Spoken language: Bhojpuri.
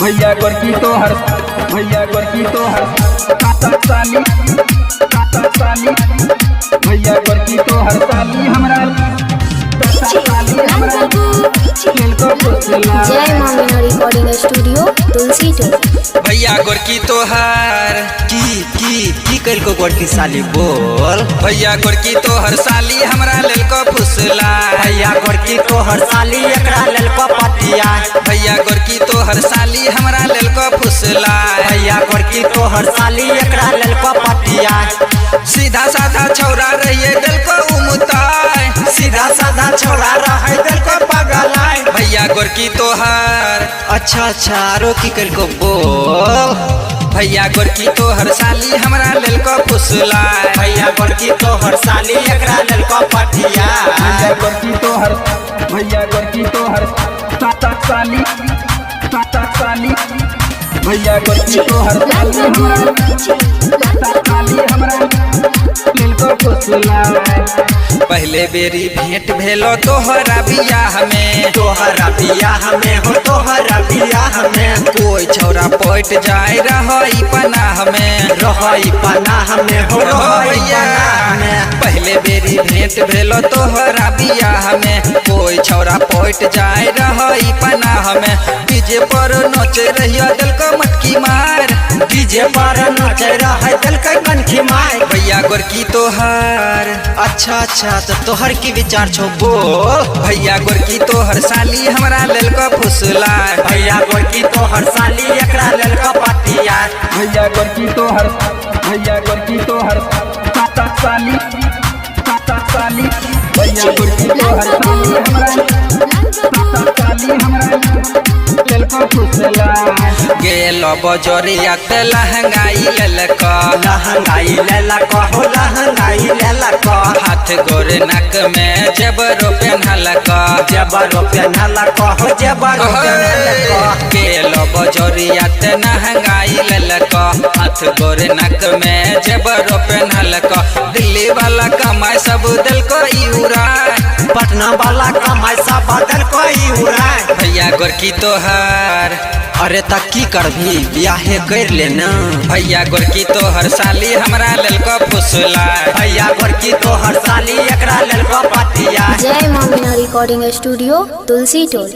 भैया गोरकी तो हर साली भैया गोरकी तो हर साली हमरा जय मां मीना रिकॉर्डिंग स्टूडियो तुलसी टोल। भैया गोरकी तोहर की कल को गोरकी साली बोल। भैया गोरकी तोहर साली हमरा लेल को फुसला। भैया गोरकी तोहर साली एकरा लेल को पतिया। भैया गोरकी तोहर साली हमरा लेल को फुसला। भैया गोरकी तोहर साली एकरा लेल को पतिया। सीधा साधा छौरा रहिए दिल को उमताए। सीधा साधा छौरा रहे दिल को पगलाए। भैया गोरकी तोहर अच्छा रोकी कल को बोल। भैया गोरकी तोहर साली हमरा लेल को फुसला। भैया गोरकी तोहर साली एकरा लेल को पतिया। भैया गोरकी तोहर साली भैया गोरकी तोहर साली हमरा लेल को फुसला। पहले बेरी भेंट भेलो तोहरा बियाह में। तोहरा बियाह में हो तोहरा बियाह में। कोई छौरा पट जाए रही पनाह में। रही पनाह में हो रही पनाह में। पहले बेरी भेंट भेलो तोहरा बियाह में। कोई छौरा पट जाए रही पनाह में। डीजे पर नोचे रहिया दिल को मटकी मार। डीजे पर नोचे रहे दिल को कनखी मार। भैया गोरकी तोहर अच्छा तो तोहर की विचार छो बोल। भैया गोरकी तोहर साली हमरा लेल को फुसला। भैया गोरकी तोहर साली एकरा लेल को पतिया। भैया गोरकी तोहर साली भैया गोरकी तोहर साली हमरा लेल को फुसला। गेलो बजरिया ते लहंगाई लेलक। लहंगाई लेलक हो लहंगाई लेलक। हाथ गोरे नाक में जेबरो पेन्हलक। जेबरो पेन्हलक हो जेबरो पेन्हलक। गेलो बजरिया ते लहंगाई लेलक। हाथ गोरे नाक में जेबरो पेन्हलक। दिल्ली वाला कमाई सब दिल को उड़ाए। पटना वाला कमाई सब दिल को उड़ाए। भैया गोरकी तोहर अरे तक की करभी बियाहे कर लेना। भैया गोरकी तोहर साली हमरा लेल को फुसला। भैया गोरकी तोहर साली एकरा लेल को पतिया। जय मां मीना रिकॉर्डिंग स्टूडियो तुलसी टोल।